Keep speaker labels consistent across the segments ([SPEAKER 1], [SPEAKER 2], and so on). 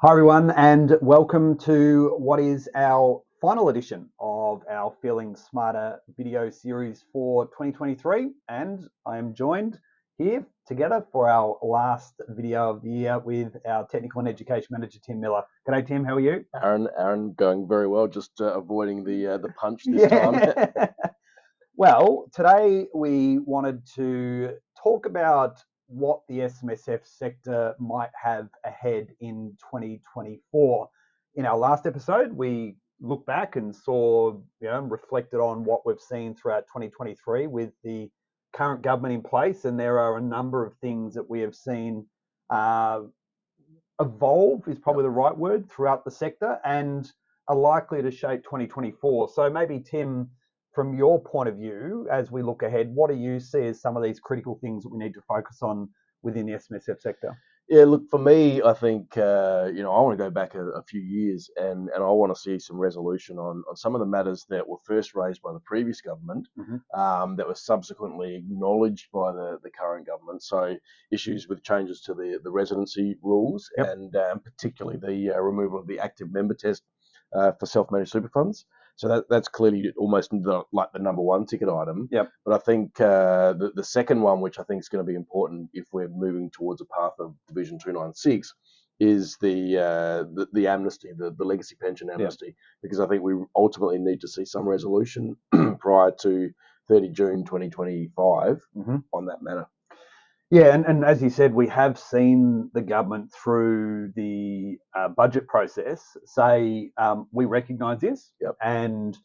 [SPEAKER 1] Hi, everyone, and welcome to what is our final edition of our Feeling Smarter video series for 2023. And I am joined here together for our last video of the year with our Technical and Education Manager, Tim Miller. G'day, Tim. How are you?
[SPEAKER 2] Aaron, going very well. Just avoiding the punch this time.
[SPEAKER 1] Yeah. Well, today we wanted to talk about what the SMSF sector might have ahead in 2024. In our last episode, we looked back and saw, reflected on what we've seen throughout 2023 with the current government in place, and there are a number of things that we have seen uh, evolve is probably the right word throughout the sector and are likely to shape 2024. So maybe Tim, from your point of view, as we look ahead, what do you see as some of these critical things that we need to focus on within the SMSF sector?
[SPEAKER 2] Yeah, look, for me, I think I want to go back a few years, and I want to see some resolution on some of the matters that were first raised by the previous government,
[SPEAKER 1] Mm-hmm.
[SPEAKER 2] that were subsequently acknowledged by the current government. So issues with changes to the residency rules,
[SPEAKER 1] Yep.
[SPEAKER 2] and particularly the removal of the active member test for self-managed super funds. So that's clearly almost like the number one ticket item.
[SPEAKER 1] Yep.
[SPEAKER 2] But I think the second one, which I think is going to be important if we're moving towards a path of Division 296, is the amnesty, the legacy pension amnesty,
[SPEAKER 1] Yep.
[SPEAKER 2] because I think we ultimately need to see some resolution prior to 30 June 2025
[SPEAKER 1] Mm-hmm.
[SPEAKER 2] on that matter.
[SPEAKER 1] Yeah, and as you said, we have seen the government through the budget process say we recognise this,
[SPEAKER 2] Yep.
[SPEAKER 1] and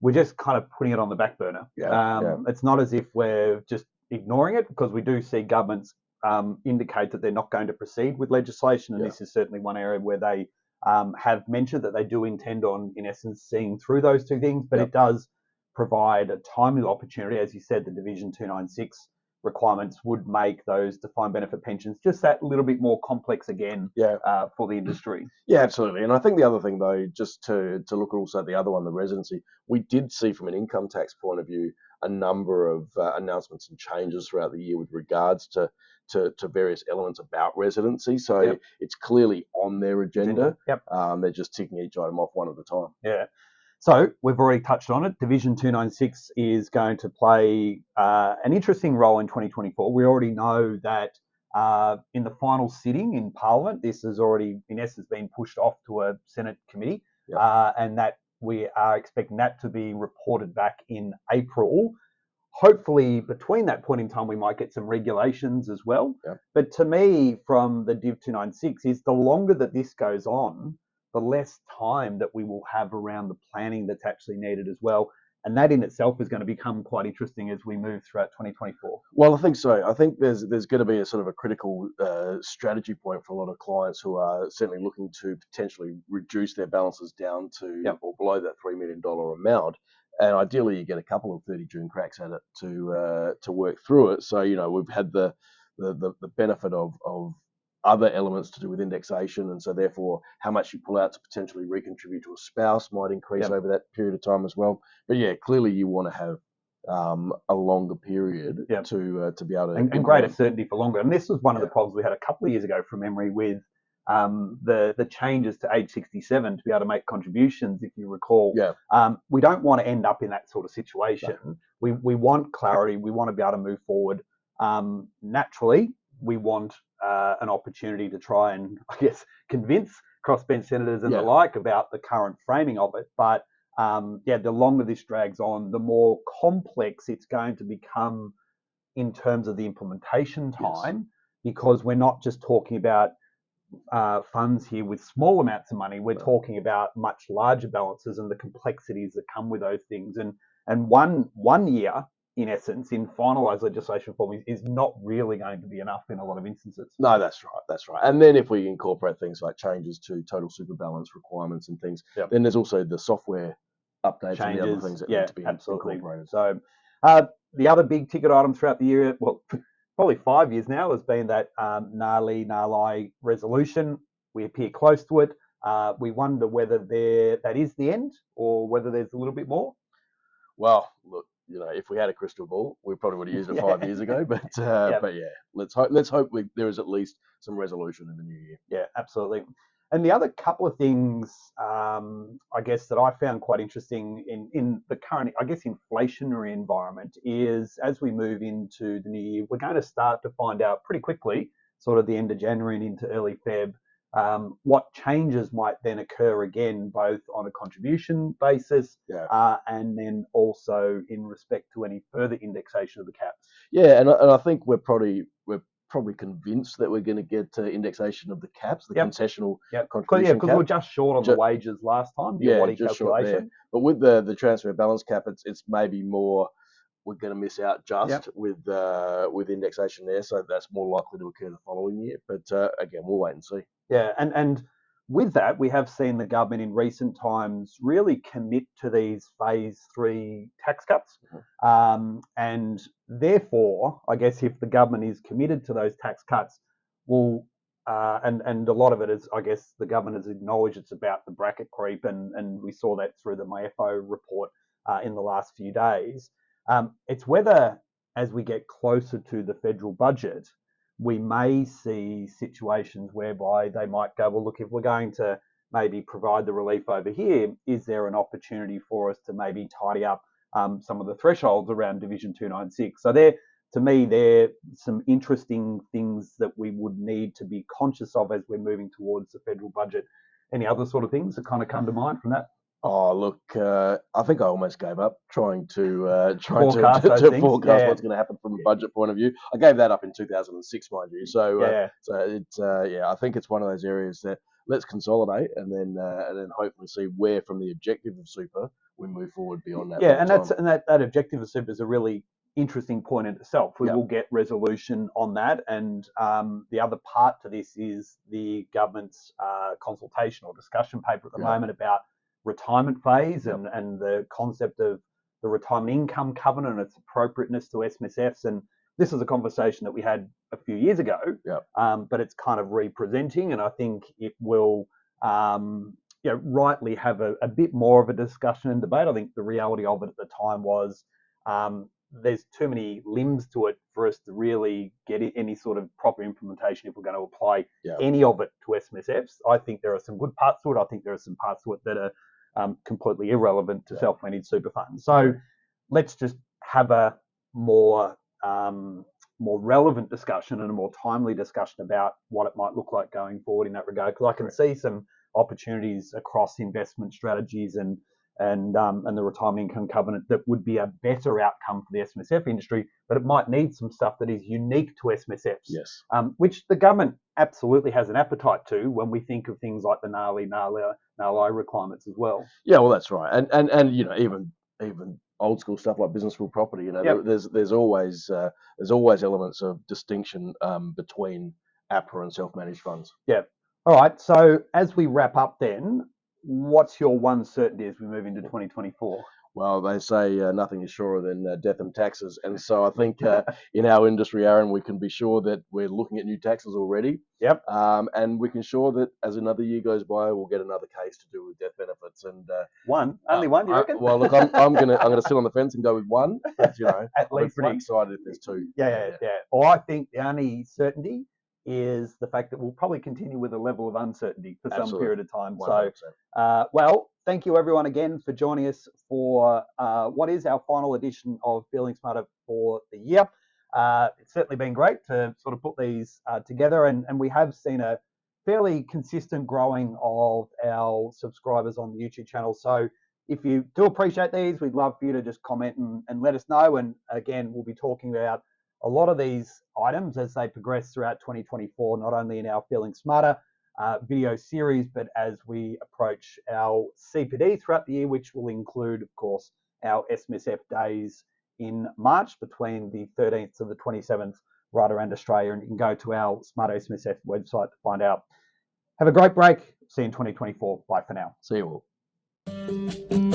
[SPEAKER 1] we're just kind of putting it on the back burner.
[SPEAKER 2] Yeah.
[SPEAKER 1] It's not as if we're just ignoring it, because we do see governments indicate that they're not going to proceed with legislation, and
[SPEAKER 2] Yeah.
[SPEAKER 1] this is certainly one area where they have mentioned that they do intend on, in essence, seeing through those two things. But
[SPEAKER 2] Yep.
[SPEAKER 1] it does provide a timely opportunity, as you said. The Division 296 requirements would make those defined benefit pensions just that little bit more complex again
[SPEAKER 2] Yeah.
[SPEAKER 1] for the industry.
[SPEAKER 2] Yeah, absolutely. And I think the other thing, though, just to look at also the other one, the residency, we did see from an income tax point of view a number of announcements and changes throughout the year with regards to various elements about residency. So
[SPEAKER 1] Yep.
[SPEAKER 2] it's clearly on their agenda.
[SPEAKER 1] Yep.
[SPEAKER 2] They're just ticking each item off one at a time.
[SPEAKER 1] Yeah. So we've already touched on it. Division 296 is going to play an interesting role in 2024. We already know that in the final sitting in Parliament, this has already, in essence, been pushed off to a Senate committee,
[SPEAKER 2] Yep.
[SPEAKER 1] and that we are expecting that to be reported back in April. Hopefully, between that point in time, we might get some regulations as well.
[SPEAKER 2] Yep.
[SPEAKER 1] But to me, from the Div 296, is the longer that this goes on, the less time that we will have around the planning that's actually needed as well. And that in itself is going to become quite interesting as we move throughout 2024.
[SPEAKER 2] Well, I think so. I think there's going to be a sort of a critical strategy point for a lot of clients who are certainly looking to potentially reduce their balances down to
[SPEAKER 1] Yep.
[SPEAKER 2] or below that $3 million amount. And ideally, you get a couple of 30 June cracks at it to work through it. So we've had the benefit of other elements to do with indexation, and so therefore how much you pull out to potentially recontribute to a spouse might increase
[SPEAKER 1] Yep.
[SPEAKER 2] over that period of time as well. But yeah, clearly you want to have a longer period
[SPEAKER 1] Yep.
[SPEAKER 2] to be able to
[SPEAKER 1] and greater certainty for longer. And this was one of the problems we had a couple of years ago from memory with the changes to age 67 to be able to make contributions, if you recall.
[SPEAKER 2] Yeah.
[SPEAKER 1] We don't want to end up in that sort of situation. No. We want clarity. We want to be able to move forward. Naturally, we want an opportunity to try and, I guess, convince crossbench senators and the like about the current framing of it. But the longer this drags on, the more complex it's going to become in terms of the implementation time, because we're not just talking about funds here with small amounts of money. We're talking about much larger balances and the complexities that come with those things. And one year, in essence, in finalised legislation form is not really going to be enough in a lot of instances.
[SPEAKER 2] No, that's right. And then if we incorporate things like changes to total super balance requirements and things, then there's also the software updates and the other things that need to be incorporated.
[SPEAKER 1] So the other big ticket item throughout the year, well, probably 5 years now, has been that NALI resolution. We appear close to it. We wonder whether that is the end or whether there's a little bit more.
[SPEAKER 2] Well, look, if we had a crystal ball, we probably would have used it 5 years ago. But yeah, let's hope there is at least some resolution in the new year.
[SPEAKER 1] Yeah, absolutely. And the other couple of things, I guess, that I found quite interesting in the current, I guess, inflationary environment is as we move into the new year, we're going to start to find out pretty quickly, sort of the end of January and into early Feb, what changes might then occur again, both on a contribution basis and then also in respect to any further indexation of the caps.
[SPEAKER 2] Yeah, and I think we're probably convinced that we're going to get indexation of the caps, the concessional contribution cap.
[SPEAKER 1] Because we're just short on the wages last time, the Awadi
[SPEAKER 2] just
[SPEAKER 1] calculation.
[SPEAKER 2] Short there. But with the transfer balance cap, it's maybe more we're going to miss out with indexation there, so that's more likely to occur the following year. But again, we'll wait and see.
[SPEAKER 1] Yeah, and with that, we have seen the government in recent times really commit to these phase 3 tax cuts. And therefore, I guess if the government is committed to those tax cuts, and a lot of it is, I guess, the government has acknowledged it's about the bracket creep, and we saw that through the MyFO report in the last few days. It's whether, as we get closer to the federal budget, we may see situations whereby they might go, well, look, if we're going to maybe provide the relief over here, is there an opportunity for us to maybe tidy up some of the thresholds around Division 296? So to me, they're some interesting things that we would need to be conscious of as we're moving towards the federal budget. Any other sort of things that kind of come to mind from that?
[SPEAKER 2] Oh, look, I think I almost gave up trying to
[SPEAKER 1] forecast
[SPEAKER 2] what's going to happen from a budget point of view. I gave that up in 2006, mind you. So it's I think it's one of those areas that let's consolidate and then hopefully see where from the objective of super we move forward beyond that.
[SPEAKER 1] Yeah, and that objective of super is a really interesting point in itself. We will get resolution on that, and the other part to this is the government's consultation or discussion paper at the moment about retirement phase and the concept of the retirement income covenant and its appropriateness to SMSFs. And this is a conversation that we had a few years ago, but it's kind of representing, and I think it will rightly have a bit more of a discussion and debate. I think the reality of it at the time was there's too many limbs to it for us to really get any sort of proper implementation if we're going to apply any of it to SMSFs. I think there are some good parts to it. I think there are some parts to it that are completely irrelevant to self-managed super funds. So let's just have a more relevant discussion and a more timely discussion about what it might look like going forward in that regard. Because I can see some opportunities across investment strategies and the retirement income covenant that would be a better outcome for the SMSF industry, but it might need some stuff that is unique to SMSFs, which the government absolutely has an appetite to when we think of things like the NALI requirements as well.
[SPEAKER 2] Yeah, well, that's right, and even old school stuff like business school property, there's always elements of distinction between APRA and self-managed funds.
[SPEAKER 1] Yeah. All right. So as we wrap up, then, what's your one certainty as we move into 2024?
[SPEAKER 2] Well, they say nothing is surer than death and taxes. And so I think in our industry, Aaron, we can be sure that we're looking at new taxes already. And we can sure that as another year goes by, we'll get another case to do with death benefits. And
[SPEAKER 1] only one, do you reckon?
[SPEAKER 2] Well, look, I'm gonna sit on the fence and go with one. But,
[SPEAKER 1] at least
[SPEAKER 2] I'm pretty excited if there's two.
[SPEAKER 1] Yeah. Well, I think the only certainty is the fact that we'll probably continue with a level of uncertainty for some period of time. 100%. So, well, thank you everyone again for joining us for what is our final edition of Feeling Smarter for the year. It's certainly been great to sort of put these together, and we have seen a fairly consistent growing of our subscribers on the YouTube channel. So if you do appreciate these, we'd love for you to just comment and let us know. And again, we'll be talking about a lot of these items as they progress throughout 2024, not only in our Feeling Smarter video series, but as we approach our CPD throughout the year, which will include, of course, our SMSF days in March between the 13th to the 27th right around Australia. And you can go to our Smart SMSF website to find out. Have a great break. See you in 2024. Bye for now.
[SPEAKER 2] See you all.